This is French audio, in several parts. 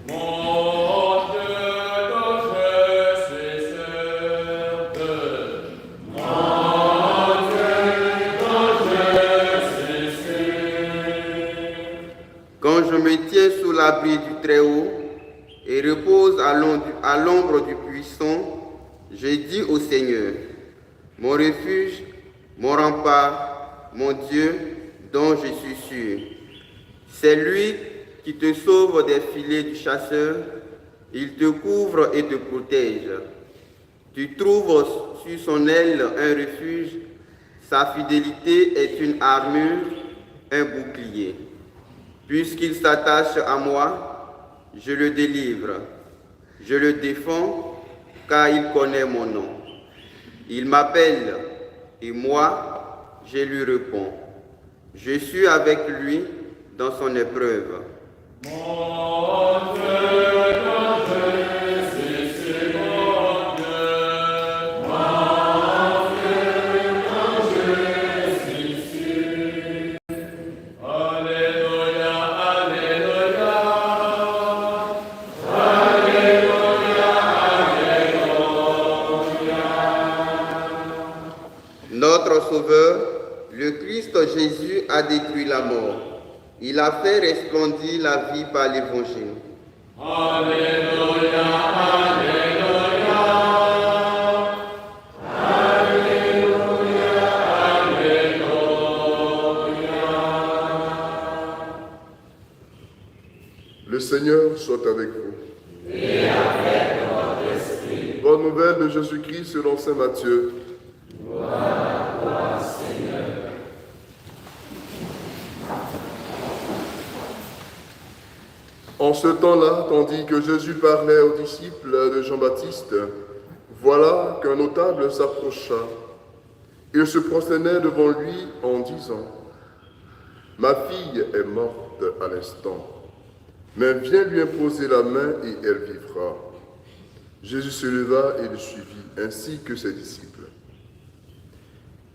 Mon Dieu, dont je suis sûr. Mon Dieu, dont je suis sûr. Quand je me tiens sous l'abri du Très-Haut et repose à l'ombre du Puissant, je dis au Seigneur, mon refuge, mon rempart, mon Dieu, dont je suis sûr. C'est lui qui te sauve des filets du chasseur, il te couvre et te protège. Tu trouves sur son aile un refuge, sa fidélité est une armure, un bouclier. Puisqu'il s'attache à moi, je le délivre, je le défends, car il connaît mon nom. Il m'appelle, et moi, je lui réponds. Je suis avec lui dans son épreuve. Mon Dieu, dont je suis sûr. Mon Dieu, dont je suis sûr. Alléluia, alléluia. Alléluia, alléluia. Notre Sauveur, le Christ Jésus, a détruit la mort. Il a fait resplendir la vie par l'Évangile. Alléluia, alléluia. Alléluia, alléluia. Le Seigneur soit avec vous. Et avec votre esprit. Bonne nouvelle de Jésus-Christ selon saint Matthieu. Gloire à toi, Seigneur. En ce temps-là, tandis que Jésus parlait aux disciples de Jean-Baptiste, voilà qu'un notable s'approcha. Il se prosternait devant lui en disant, « Ma fille est morte à l'instant, mais viens lui imposer la main et elle vivra. » Jésus se leva et le suivit, ainsi que ses disciples.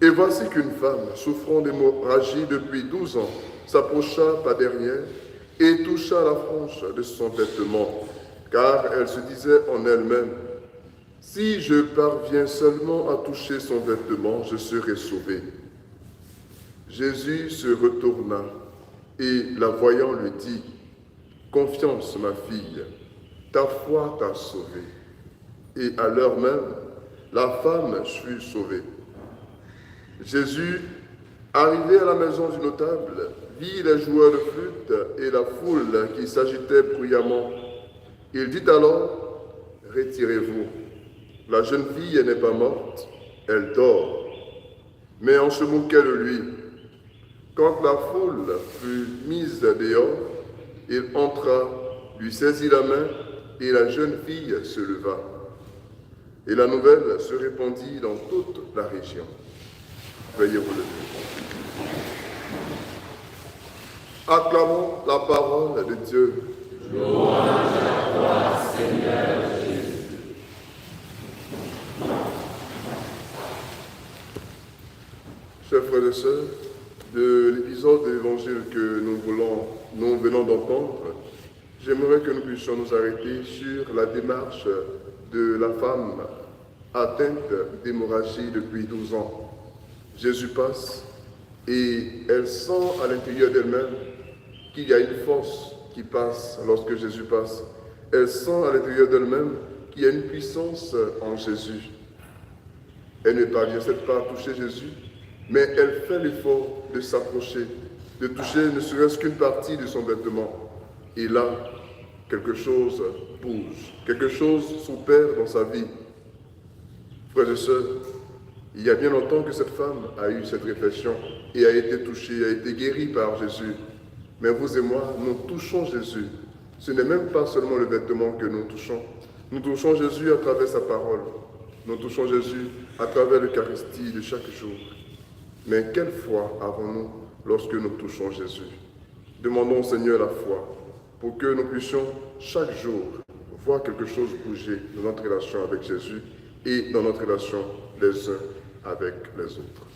Et voici qu'une femme, souffrant d'hémorragie depuis 12 ans, s'approcha par derrière et toucha la frange de son vêtement, car elle se disait en elle-même, « Si je parviens seulement à toucher son vêtement, je serai sauvée. » Jésus se retourna et, la voyant, lui dit, « Confiance, ma fille, ta foi t'a sauvée. » Et à l'heure même, la femme fut sauvée. Jésus, arrivé à la maison du notable, vit les joueurs de flûte et la foule qui s'agitait bruyamment. Il dit alors, « Retirez-vous, la jeune fille n'est pas morte, elle dort. » Mais on se moquait de lui. Quand la foule fut mise dehors, il entra, lui saisit la main et la jeune fille se leva. Et la nouvelle se répandit dans toute la région. Veuillez vous lever. Acclamons la parole de Dieu. Louange à toi, Seigneur Jésus. Chers frères et sœurs, de l'épisode de l'Évangile que nous venons d'entendre, j'aimerais que nous puissions nous arrêter sur la démarche de la femme atteinte d'hémorragie depuis 12 ans. Jésus passe et elle sent à l'intérieur d'elle-même qu'il y a une force qui passe lorsque Jésus passe. Elle sent à l'intérieur d'elle-même qu'il y a une puissance en Jésus. Elle ne parvient certes pas à toucher Jésus, mais elle fait l'effort de s'approcher, de toucher ne serait-ce qu'une partie de son vêtement. Et là, quelque chose bouge, quelque chose s'opère dans sa vie. Frères et sœurs, il y a bien longtemps que cette femme a eu cette réflexion et a été touchée, a été guérie par Jésus. Mais vous et moi, nous touchons Jésus. Ce n'est même pas seulement le vêtement que nous touchons Jésus à travers sa parole. Nous touchons Jésus à travers l'Eucharistie de chaque jour. Mais quelle foi avons-nous lorsque nous touchons Jésus? Demandons au Seigneur la foi pour que nous puissions chaque jour voir quelque chose bouger dans notre relation avec Jésus et dans notre relation les uns avec les autres.